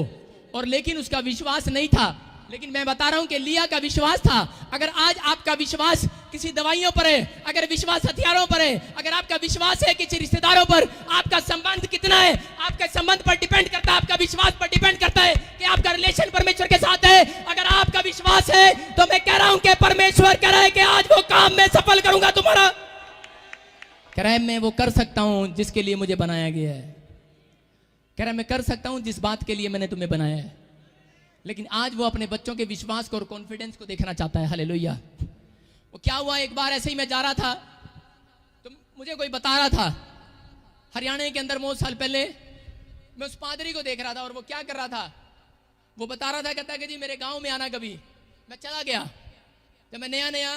और लेकिन उसका विश्वास नहीं था। लेकिन मैं बता रहा हूं कि लिया का विश्वास था। अगर आज आपका विश्वास किसी दवाइयों पर है, अगर विश्वास हथियारों पर है, अगर आपका विश्वास है किसी रिश्तेदारों पर, आपका संबंध कितना है आपके संबंध पर डिपेंड करता है, आपका विश्वास पर डिपेंड करता है कि आपका रिलेशन परमेश्वर के साथ है। अगर आपका विश्वास है तो मैं कह रहा हूं कि परमेश्वर कह रहा है कि आज वो काम मैं सफल करूंगा तुम्हारा। कह रहा है मैं वो कर सकता हूं जिसके लिए मुझे बनाया गया है। कह रहा है मैं कर सकता हूं जिस बात के लिए मैंने तुम्हें बनाया है। लेकिन आज वो अपने बच्चों के विश्वास को और कॉन्फिडेंस को देखना चाहता है। हालेलुया। वो क्या हुआ, एक बार ऐसे ही मैं जा रहा था तो मुझे कोई बता रहा था, हरियाणा के अंदर बहुत साल पहले मैं उस पादरी को देख रहा था और वो क्या कर रहा था, वो बता रहा था, कहता कि जी मेरे गांव में आना कभी। मैं चला गया। जब मैं नया नया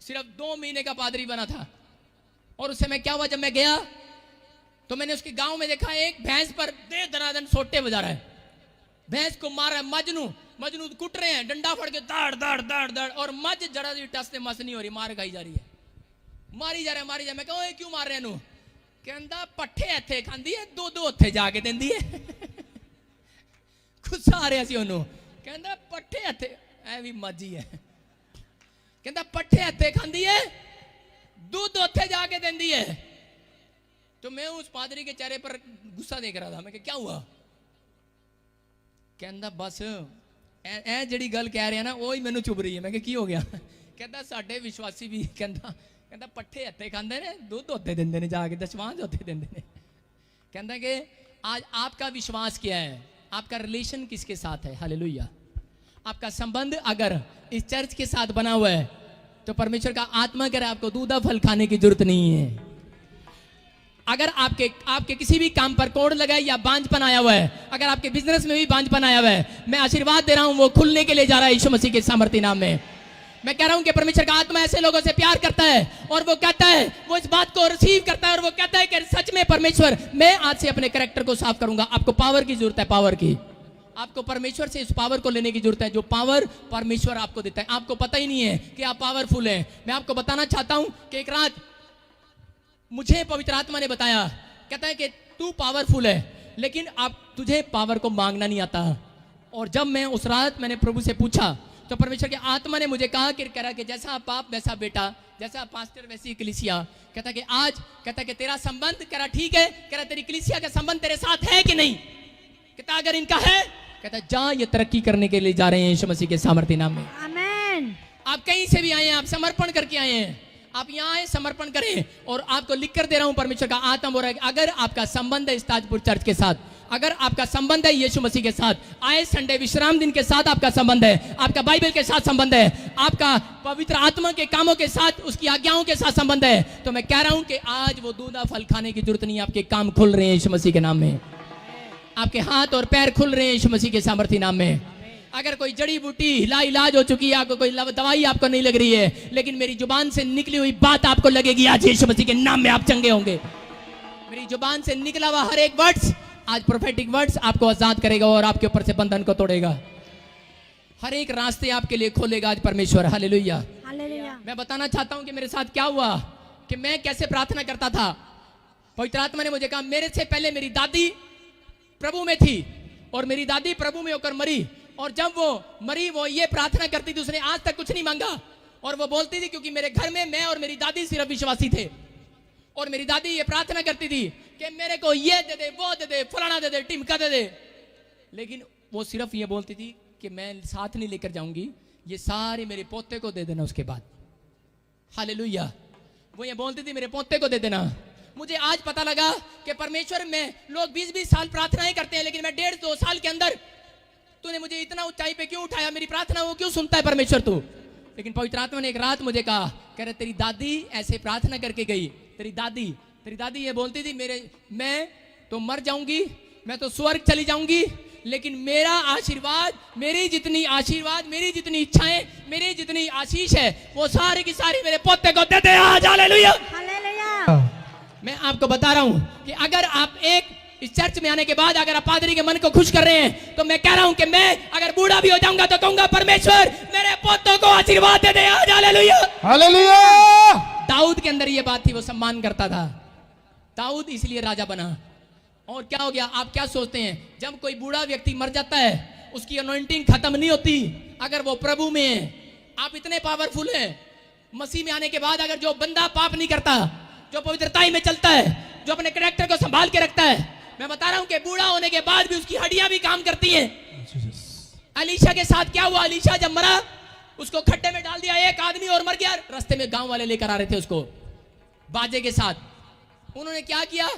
सिर्फ 2 महीने का पादरी बना था, और उस समय क्या हुआ, जब मैं गया तो मैंने उसके गांव में देखा एक भैंस पर दे दनादन सोटे बजा रहा है, भैंस को मार रहा है। मजनू कुट रहे हैं, डंडा फड़ के दाड़ दाड़ दाड़ दाड़, और मज जड़ा दी टस से मस नहीं हो रही, मार खाई जा रही है, मारी जा रहा है, मारी जा। मैं कहा क्यों मार रहे हैं? कहता पट्ठे इत्थे खांदी है, 2 उत्थे जाके देंदी है। गुस्सा आ रहा सी ओनू। कहता पट्ठे इत्थे ऐ भी मजी है। कहता पट्ठे इत्थे खांदी है, 2 उत्थे जाके देंदी है। तो मैं उस पादरी के चेहरे पर गुस्सा देख रहा था। मैं क्या हुआ? कहता बस ए जड़ी गल कह रहे हैं ना वो ही मैनू चुभ रही है। मैं की हो गया? कहता साडे विश्वासी भी कहता पट्ठे हत्थे खांदे ने, 2 उत्थे देंदे ने, जाके दशवांज उत्थे देंदे ने। कहता कि आज आपका विश्वास क्या है, आपका रिलेशन किसके साथ है? हालेलुया। आपका संबंध अगर इस चर्च के साथ बना हुआ है तो परमेश्वर का आत्मा कह रहा है आपको दूधा फल खाने की जरूरत नहीं है। अगर आपके किसी भी काम पर कोड़ लगा है या बांझपन आया हुआ है, अगर आपके बिजनेस में भी बांझपन आया हुआ है, मैं आशीर्वाद दे रहा हूं वो खुलने के लिए जा रहा है यीशु मसीह के सामर्थ्य नाम में। मैं कह रहा हूं कि परमेश्वर का आत्मा ऐसे लोगों से प्यार करता है और वो कहता है, वो इस बात को रिसीव करता है और वो कहता है कि सच में परमेश्वर मैं आज से अपने कैरेक्टर को साफ करूंगा। आपको पावर की जरूरत है, पावर की। आपको परमेश्वर से इस पावर को लेने की जरूरत है जो पावर परमेश्वर आपको देता है। आपको पता ही नहीं है कि आप पावरफुल हैं। मैं आपको बताना चाहता हूं कि एक रात मुझे पवित्र आत्मा ने बताया, कहता है कि तू पावरफुल है लेकिन आप तुझे पावर को मांगना नहीं आता। और जब मैं उस रात मैंने प्रभु से पूछा तो परमेश्वर के आत्मा ने मुझे कहा कि कह रहा कि जैसा बाप वैसा बेटा, जैसा पास्टर वैसी कलीसिया। कहता कि आज कहता कि तेरा संबंध कह रहा ठीक है, कह रहा तेरी कलीसिया का संबंध तेरे साथ है कि नहीं? कहता अगर इनका है, कहता जा ये तरक्की करने के लिए जा रहे हैं यीशु मसीह के सामर्थ्य नाम में। आमीन। आप कहीं से भी आए हैं, आप समर्पण करके आए हैं, आप यहाँ आए समर्पण करें। और आपको लिख कर दे रहा हूं परमेश्वर का आत्मा बोल रहा है कि अगर आपका संबंध है इस ताजपुर चर्च के साथ, अगर आपका संबंध है यीशु मसीह के साथ, आए संडे विश्राम दिन के साथ आपका संबंध है, आपका बाइबल के साथ संबंध है, आपका पवित्र आत्मा के कामों के साथ, उसकी आज्ञाओं के साथ संबंध है, तो मैं कह रहा हूं कि आज वो दूधा फल खाने की जरूरत नहीं। आपके काम खुल रहे हैं यीशु मसीह के नाम में, आपके हाथ और पैर खुल रहे हैं यीशु मसीह के सामर्थ्य नाम में। अगर कोई जड़ी बूटी इलाज हो चुकी है, आपको कोई दवाई आपको नहीं लग रही है, लेकिन मेरी जुबान से निकली हुई बात आपको लगेगी, आज यीशु मसीह के नाम में आप चंगे होंगे। मेरी जुबान से निकला हुआ हर एक वर्ड्स, आज प्रोफेटिक वर्ड्स आपको आजाद करेगा और आपके ऊपर से बंधन को तोड़ेगा। हर एक रास्ते आपके लिए खोलेगा आज परमेश्वर। हालेलुया। हालेलुया। मैं बताना चाहता हूं कि मेरे साथ क्या हुआ, कि मैं कैसे प्रार्थना करता था। पवित्र आत्मा ने मुझे कहा, मेरे से पहले मेरी दादी प्रभु में थी और मेरी दादी प्रभु में होकर मरी, और जब वो मरी वो ये प्रार्थना करती थी, उसने आज तक कुछ नहीं मांगा, और वो बोलती थी क्योंकि मेरे घर में मैं और मेरी दादी सिर्फ विश्वासी थे, और मेरी दादी ये प्रार्थना करती थी कि मेरे को ये दे दे, वो दे दे, फलाना दे दे, टिमका दे दे। लेकिन वो सिर्फ ये बोलती थी कि मैं साथ नहीं लेकर जाऊंगी, ये सारे मेरे पोते को दे देना उसके बाद। हालेलुया। वो ये बोलती थी मेरे पोते को दे देना। मुझे आज पता लगा कि परमेश्वर में लोग 20-20 साल प्रार्थनाएं करते हैं, लेकिन मैं 1.5-2 साल के अंदर तूने मुझे इतना ऊंचाई पे क्यों उठाया, मेरी प्रार्थना वो क्यों सुनता है परमेश्वर तू। लेकिन पवित्र आत्मा ने एक रात मुझे कहा, कह रहे तेरी दादी ऐसे प्रार्थना करके गई, तेरी दादी ये बोलती थी, मैं तो मर जाऊंगी, मैं तो स्वर्ग चली जाऊंगी, लेकिन मेरा आशीर्वाद, मेरी जितनी इच्छाएं, मेरी जितनी आशीष है, वो सारी की सारी मेरे पोते को देते हैं आज। हालेलुया। हालेलुया। मैं आपको बता रहा हूं कि अगर आप इस चर्च में आने के बाद अगर आप पादरी के मन को खुश कर रहे हैं, तो मैं कह रहा हूं कि मैं अगर बूढ़ा भी हो जाऊंगा तो कहूंगा परमेश्वर मेरे पोतों को आशीर्वाद दे दे आज। हालेलुया। हालेलुया। दाऊद के अंदर ये बात थी, वो सम्मान करता था, दाऊद इसलिए राजा बना। और क्या हो गया, आप क्या सोचते हैं, जब कोई बूढ़ा व्यक्ति मर जाता है उसकी अनॉइंटिंग खत्म नहीं होती अगर वो प्रभु में है। आप इतने पावरफुल हैं, मसीह में आने के बाद अगर जो बंदा पाप नहीं करता, जो पवित्रताई में चलता है, जो अपने कैरेक्टर को संभाल के रखता है, मैं बता रहा हूं कि बूढ़ा होने के बाद भी उसकी हड्डियां भी काम करती हैं। अलीशा के साथ क्या हुआ, अलीशा जब मरा उसको खड्डे में डाल दिया एक आदमी और मर गया। रास्ते में गांव वाले लेकर आ रहे थे उसको बाजे के साथ, उन्होंने क्या किया,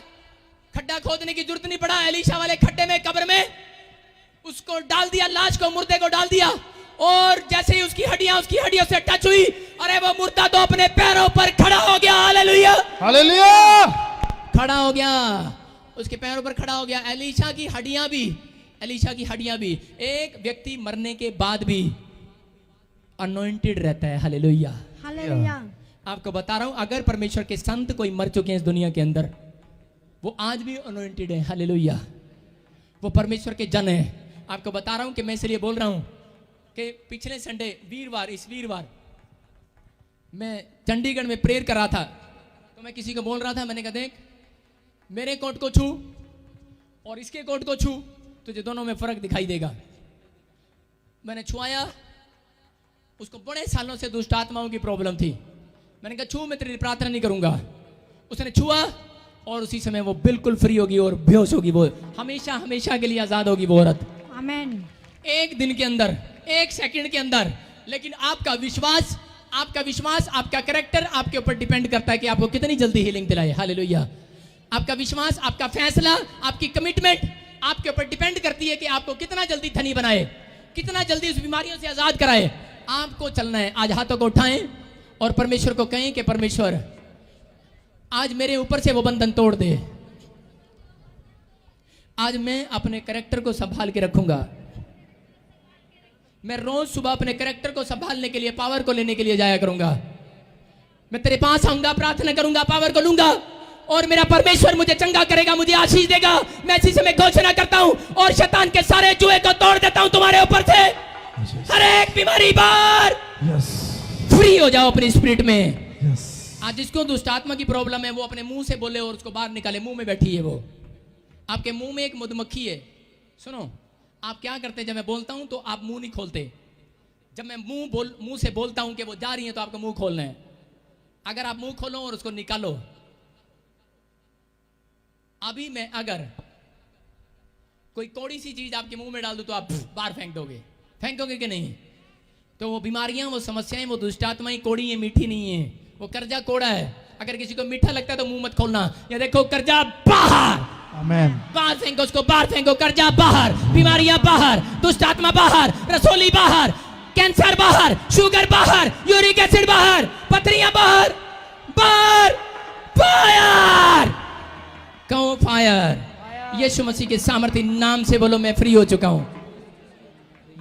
खड्डा खोदने की जरूरत नहीं पड़ा, अलीशा वाले खड्डे में कब्र में उसको डाल दिया, लाश को, मुर्दे को डाल दिया। और जैसे ही उसकी हड्डियों से टच हुई, अरे वो मुर्दा तो अपने पैरों पर खड़ा हो गया। हालेलुया। हालेलुया। खड़ा हो गया, उसके पैरों पर खड़ा हो गया। अलीशा की हड्डियां भी एक व्यक्ति मरने के बाद भी अनॉइंटेड रहता है। हालेलुया। हालेलुया। आपको बता रहा हूं, अगर परमेश्वर के संत कोई मर चुके हैं इस दुनिया के अंदर, वो आज भी अनॉइंटेड है। हालेलुया। वो परमेश्वर के जन है। आपको बता रहा हूं कि मैं इसलिए बोल रहा हूं कि पिछले संडे इस वीरवार मैं चंडीगढ़ में प्रेयर कर रहा था, तो मैं किसी को बोल रहा था, मैंने कहा देख मेरे कोट को छू और इसके कोट को छू, तुझे दोनों में फर्क दिखाई देगा। मैंने छुआया, उसको बड़े सालों से दुष्ट आत्माओं की प्रॉब्लम थी। मैंने कहा छू, मैं तेरी प्रार्थना नहीं करूंगा। उसने छुआ और उसी समय वो बिल्कुल फ्री होगी और बेहोश होगी, वो हमेशा के लिए आजाद होगी वो औरत। आमीन। एक दिन के अंदर, एक सेकंड के अंदर। लेकिन आपका विश्वास, आपका कैरेक्टर आपके ऊपर डिपेंड करता है कि आपको कितनी जल्दी हीलिंग दिलाए। हालेलुया। आपका विश्वास, आपका फैसला, आपकी कमिटमेंट आपके ऊपर डिपेंड करती है कि आपको कितना जल्दी धनी बनाए, कितना जल्दी उस बीमारियों से आजाद कराए। आपको चलना है। आज हाथों को उठाएं और परमेश्वर को कहें कि परमेश्वर आज मेरे ऊपर से वो बंधन तोड़ दे। आज मैं अपने कैरेक्टर को संभाल के रखूंगा। मैं रोज सुबह अपने कैरेक्टर को संभालने के लिए, पावर को लेने के लिए जाया करूंगा। मैं तेरे पास आऊंगा, प्रार्थना करूंगा, पावर को लूंगा और मेरा परमेश्वर मुझे चंगा करेगा, मुझे आशीष देगा। मैं इसी समय घोषणा करता हूं और शैतान के सारे जुए को तोड़ देता हूं तुम्हारे ऊपर से। हर एक बीमारी बार फ्री हो जाओ अपनी स्पिरिट में। आज जिसको दुष्ट आत्मा की प्रॉब्लम है वो अपने मुंह से बोले और उसको बाहर निकाले। मुंह में बैठी है वो, आपके मुंह में एक मधुमक्खी है। सुनो, आप क्या करते हैं, जब मैं बोलता हूं तो आप मुंह नहीं खोलते। जब मैं मुंह से बोलता हूं कि वो जा रही है तो आपको मुंह खोलना है। अगर आप मुंह खोलो और उसको निकालो, अभी मैं अगर कोई कौड़ी सी चीज आपके मुंह में डाल दूं तो आप बाहर फेंकोगे कि नहीं? तो वो बीमारियां, वो समस्याएं, वो दुष्ट आत्माएं कौड़ी है, मीठी नहीं है। वो कर्जा कोड़ा है। अगर किसी को मीठा लगता है तो मुंह मत खोलना। ये देखो, कर्जा बाहर, आमेन। बाहर फेंको उसको, बाहर फेंको। कर्जा बाहर, बीमारियां बाहर, दुष्ट आत्मा बाहर, रसोली बाहर, कैंसर बाहर, शुगर बाहर, यूरिक एसिड बाहर, पथरियां बाहर, बाहर। फायर, कहो फायर। यीशु मसीह के सामर्थ्य नाम से बोलो, मैं फ्री हो चुका हूं।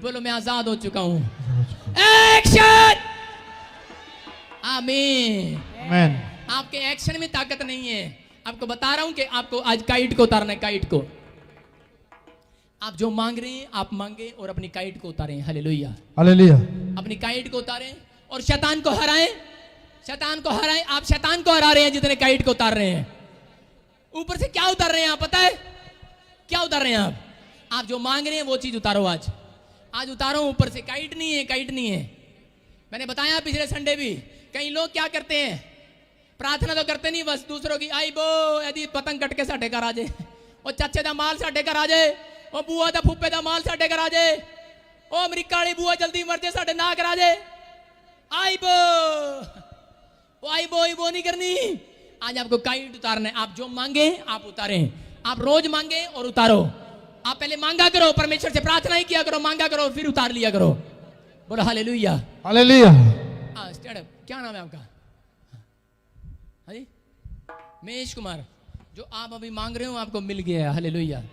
बोलो, मैं आजाद हो चुका हूं। एक्शन। आमीन। आमेन। आपके एक्शन में ताकत नहीं है। आपको बता रहा हूं कि आपको आज काइट को उतारना है। काइट को आप जो मांग रहे हैं आप मांगे और अपनी काइट को उतारें। हालेलुया। हालेलुया। अपनी काइट को उतारें और शैतान को हराएं। शैतान को हराएं। आप शैतान को हरा रहे हैं जितने काइट को उतार रहे हैं। ऊपर से क्या उतार रहे हैं आप, पता है क्या उतार रहे हैं आप? आप जो मांग रहे हैं वो चीज उतारो। आज उतारो ऊपर से। काइट नहीं है। मैंने बताया पिछले संडे भी, कई लोग क्या करते हैं, प्रार्थना तो करते नहीं, बस दूसरों की आई बो यदि पतंग कट के साडे घर आ जाए, और चाचे दा माल साडे घर आ जाए, और बुआ दा फुप्पे दा माल साडे घर आ जाए, ओ अमरीका वाली बुआ जल्दी मर जाए साडे ना करा जाए। आई बो नहीं करनी। आज आपको काइट उतारना है। आप जो मांगे आप उतारें, आप रोज मांगे और उतारो। आप पहले मांगा करो, परमेश्वर से प्रार्थना ही किया करो, मांगा करो, फिर उतार लिया करो। बोलो हालेलुया। हालेलुया। Stand up. क्या नाम है आपका? हाँ जी, महेश कुमार। जो आप अभी मांग रहे हो आपको मिल गया है। हालेलुया।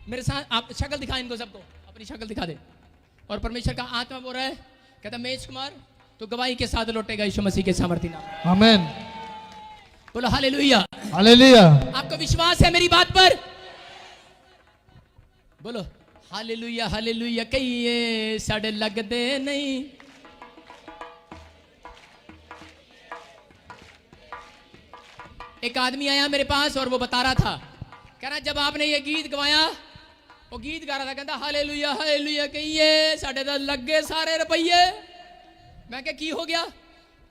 मेरे साथ आप शक्ल दिखा इनको सबको, अपनी शक्ल दिखा दे। और परमेश्वर का आत्मा बोल रहा है, कहता महेश कुमार तो गवाही के साथ लौटेगा यीशु मसीह के सामर्थ्य नाम। आमीन। बोलो हालेलुया। हालेलुया। आपको विश्वास है मेरी बात पर? बोलो हालेलुया। हालेलुया कहिए साढ़े लगदे नहीं। एक आदमी आया मेरे पास और वो बता रहा था, कह रहा जब आपने ये गीत गवाया, वो गीत गा रहा था, कहता हालेलुया हालेलुया कहिए साढ़े तो लग गए सारे रुपये। मैं क्या की हो गया?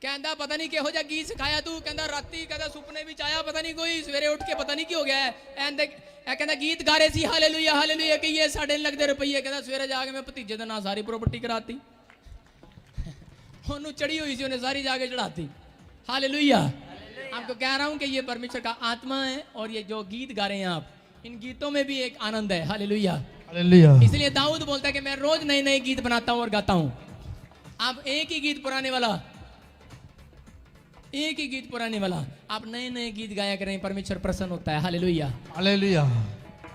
कहता पता नहीं किहो जा गीत सिखाया तू। कहता राती कहता सुपने भी आया, पता नहीं कोई सवेरे उठ के पता नहीं की हो गया है। कहता गीत गा रहे सी हालेलुया हालेलुया कहिए साढ़े लगदे रुपये। कहता सवेरे जाके मैं भतीजे का ना सारी प्रॉपर्टी कराती। उन्होंने चढ़ी हुई सी, उन्हें सारी जाके चढ़ाती। हालेलुया। आपको कह रहा हूं कि ये परमेश्वर का आत्मा है और ये जो गीत गा रहे हैं आप, इन गीतों में भी एक आनंद है। हालेलुया। हालेलुया। इसलिए दाऊद बोलता है कि मैं रोज नए नए गीत बनाता हूं और गाता हूं। आप एक ही गीत पुराने वाला, एक ही गीत पुराने वाला, आप नए नए गीत गाया करें, परमेश्वर प्रसन्न होता है। हालेलुया। हालेलुया।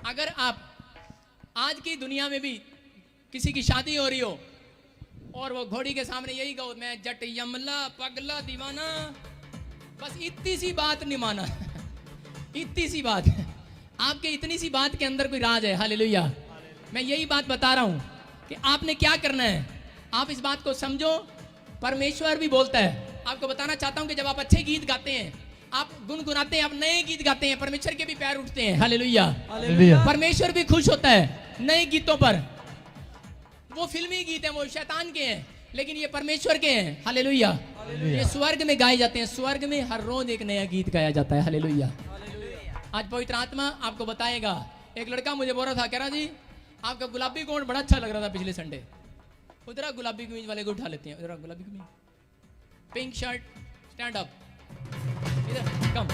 अगर आप आज की दुनिया में भी किसी की शादी हो रही हो और वो घोड़ी के सामने यही गाओ, मैं जट यमला पगला दीवाना, बस इतनी सी बात नहीं माना। इतनी सी बात, आपके इतनी सी बात के अंदर कोई राज है। हालेलुया। मैं यही बात बता रहा हूं कि आपने क्या करना है, आप इस बात को समझो। परमेश्वर भी बोलता है। आपको बताना चाहता हूं कि जब आप अच्छे गीत गाते हैं, आप गुनगुनाते हैं, आप नए गीत गाते हैं, परमेश्वर के भी पैर उठते हैं। हालेलुया। हालेलुया। परमेश्वर भी खुश होता है नए गीतों पर। वो फिल्मी गीत हैं, वो शैतान के हैं, लेकिन ये परमेश्वर के हैं। हालेलुया। ये स्वर्ग में गाए जाते हैं। स्वर्ग में हर रोज एक नया गीत गाया जाता है। हालेलुया। आज पवित्र आत्मा आपको बताएगा। एक लड़का मुझे बोल रहा था, कह रहा जी आपका गुलाबी कोट बड़ा अच्छा लग रहा था पिछले संडे। उधर गुलाबी कमीज वाले को उठा लेते हैं। उधर गुलाबी कमीज, पिंक शर्ट, स्टैंड अप, इधर कम।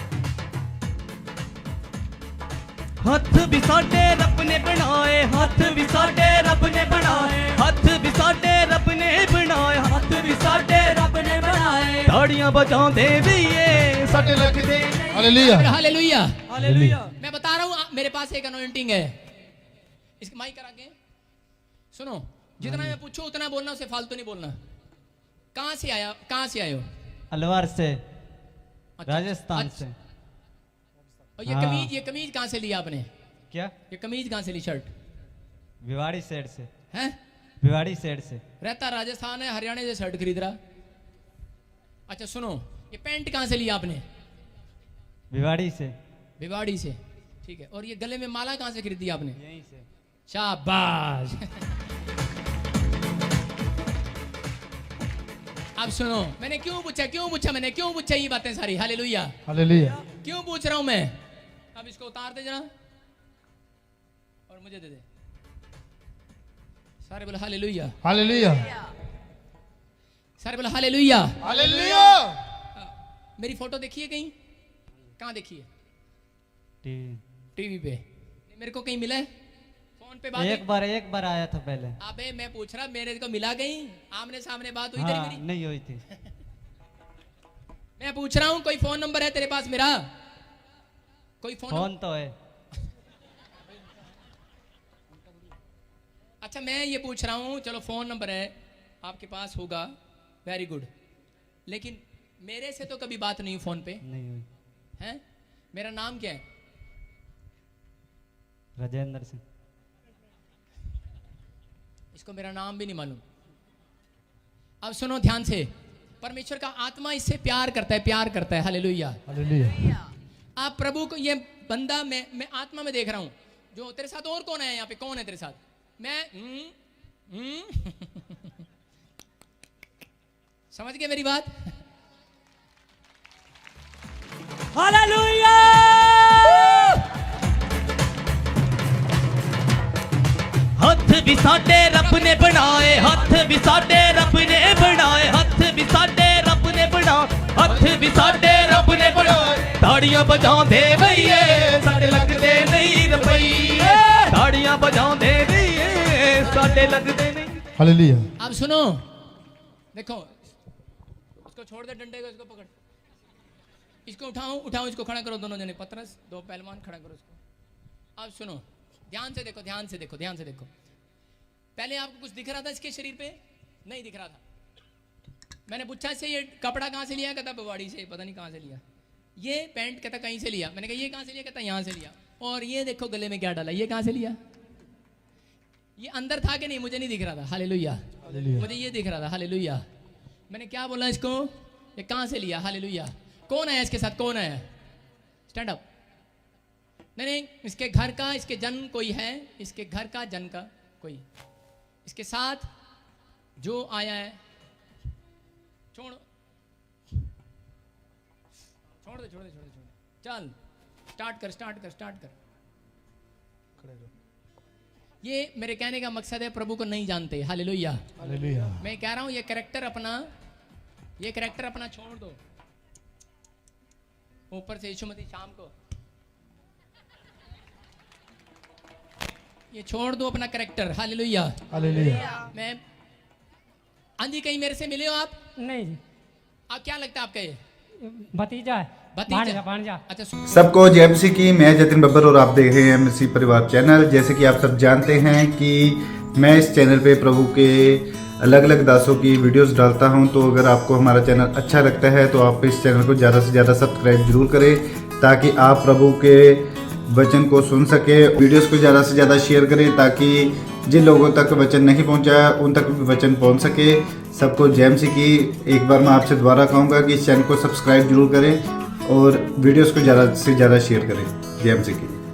हथ भी साडे रब ने बनाए, हथ भी साडे रब ने बनाए, हथ भी साडे रब ने बनाए, हाथ भी साडे रब ने बनाए। ताड़ियां बजाते भी ये साडे लगदे। हालेलुया। हालेलुया। हालेलुया। मैं बता रहा हूँ मेरे पास एक अनॉइंटिंग है। इसकी माइक करा के सुनो। जितना मैं पूछूं उतना बोलना, उसे फालतू नहीं बोलना। कहां से आया, कहां से आए हो? अलवर से, अच्छा, राजस्थान अच्छा। से। और ये हाँ। कमीज, ये कमीज कहां से लिया आपने? क्या? ये कमीज कहां से ली? शर्ट भिवाड़ी साइड से। हैं? भिवाड़ी साइड से। रहता राजस्थान है, हरियाणा से शर्ट खरीद रहा। अच्छा सुनो, ये पैंट कहां से लिया आपने? भिवाड़ी से। भिवाड़ी से, ठीक है। और ये गले में माला कहां से खरीदी आपने? यहीं से। शाबाश। अब सुनो, मैंने क्यों पूछा मैंने क्यों पूछा ये बातें सारी? हालेलुया। हालेलुया। क्यों पूछ रहा हूं मैं? अब इसको उतार दे जरा और मुझे दे दे। सारे बोले हालेलुया। हालेलुया। सारे बोले हालेलुया। हालेलुया। मेरी फोटो देखी है कहीं? कहां देखी है? टीवी। टीवी पे। मेरे को कहीं मिला है? फोन पे बात एक बार आया था पहले। अबे मैं पूछ रहा, मेरे को मिला कहीं? आमने सामने बात हुई तेरी हाँ, मेरी? नहीं हुई थी। मैं पूछ रहा हूं कोई फोन नंबर है तेरे पास मेरा? कोई फोन तो है। अच्छा मैं ये पूछ रहा हूं, चलो फोन नंबर है आपके पास होगा, वेरी गुड, लेकिन मेरे से तो कभी बात नहीं हुई फोन पे। नहीं हुई। हैं? मेरा नाम क्या है? राजेंद्र सिंह। इसको मेरा नाम भी नहीं मालूम। अब सुनो ध्यान से, परमेश्वर का आत्मा इससे प्यार करता है। हालेलुया। हालेलुया। आप प्रभु को, ये बंदा मैं आत्मा में देख रहा हूं। जो तेरे साथ और कौन है यहाँ पे? कौन है तेरे साथ? मैं समझ गए मेरी बात? हालेलुया। हथ भी साडे रब ने बनाए, हथ भी साडे रब ने बनाए, हथ भी साडे रब ने बनाए, हथ भी साडे रब ने बनाए। ਤਾੜੀਆਂ ਵਜਾਉਂਦੇ ਬਈਏ ਸਾਡੇ ਲੱਗਦੇ ਨਹੀਂ ਰੁਪਈਏ ਤਾੜੀਆਂ ਵਜਾਉਂਦੇ ਬਈਏ ਸਾਡੇ ਲੱਗਦੇ नहीं। हालेलुया अब सुनो, देखो उसको छोड़ दे, डंडे को इसको पकड़, इसको उठाओ, इसको खड़ा करो, दोनों जने पतरस, दो पहलवान खड़ा करो इसको। अब सुनो, ध्यान से देखो, ध्यान से देखो, ध्यान से देखो। पहले आपको कुछ दिख रहा था इसके शरीर पे? नहीं दिख रहा था। मैंने पूछा इससे ये कपड़ा कहाँ से लिया? कहता बवाड़ी से, पता नहीं कहाँ से लिया। ये पैंट कहता कहीं से लिया। मैंने कहा ये कहाँ से लिया? कहता यहाँ से लिया। और ये देखो गले में क्या डाला, ये कहाँ से लिया? ये अंदर था कि नहीं? मुझे नहीं दिख रहा था। हालेलुया, मुझे ये दिख रहा था। हालेलुया। मैंने क्या बोला इसको? ये कहाँ से लिया? हालेलुया। कौन है इसके साथ? कौन है? Stand up. नहीं, इसके घर का, इसके जन कोई है, इसके घर का जन का कोई इसके साथ जो आया है, छोड़ दे। चल स्टार्ट कर। ये मेरे कहने का मकसद है, प्रभु को नहीं जानते। हालेलुया। हालेलुया मैं कह रहा हूं ये कैरेक्टर अपना छोड़ दो। ऊपर से यीशु मसीह शाम को ये छोड़ दो अपना कैरेक्टर। हालेलुया। हालेलुया मैं आंधी कहीं मेरे से मिले हो आप? नहीं जी, आप क्या लगता है आपका? ये भतीजा है, भांजा। अच्छा सबको जय मसीह की। मैं जतिन बब्बर और आप देख रहे हैं एमसी परिवार चैनल। जैसे कि आप सब जानते हैं कि मैं इस चैनल पे प्रभु के अलग अलग दासों की वीडियोस डालता हूं, तो अगर आपको हमारा चैनल अच्छा लगता है तो आप इस चैनल को ज़्यादा से ज़्यादा सब्सक्राइब जरूर करें, ताकि आप प्रभु के वचन को सुन सके। वीडियोस को ज़्यादा से ज़्यादा शेयर करें, ताकि जिन लोगों तक वचन नहीं पहुंचा उन तक भी वचन पहुंच सके। सबको जय मसीह की। एक बार मैं आपसे दोबारा कहूँगा कि इस चैनल को सब्सक्राइब जरूर करें और वीडियोस को ज़्यादा से ज़्यादा शेयर करें। जय मसीह की।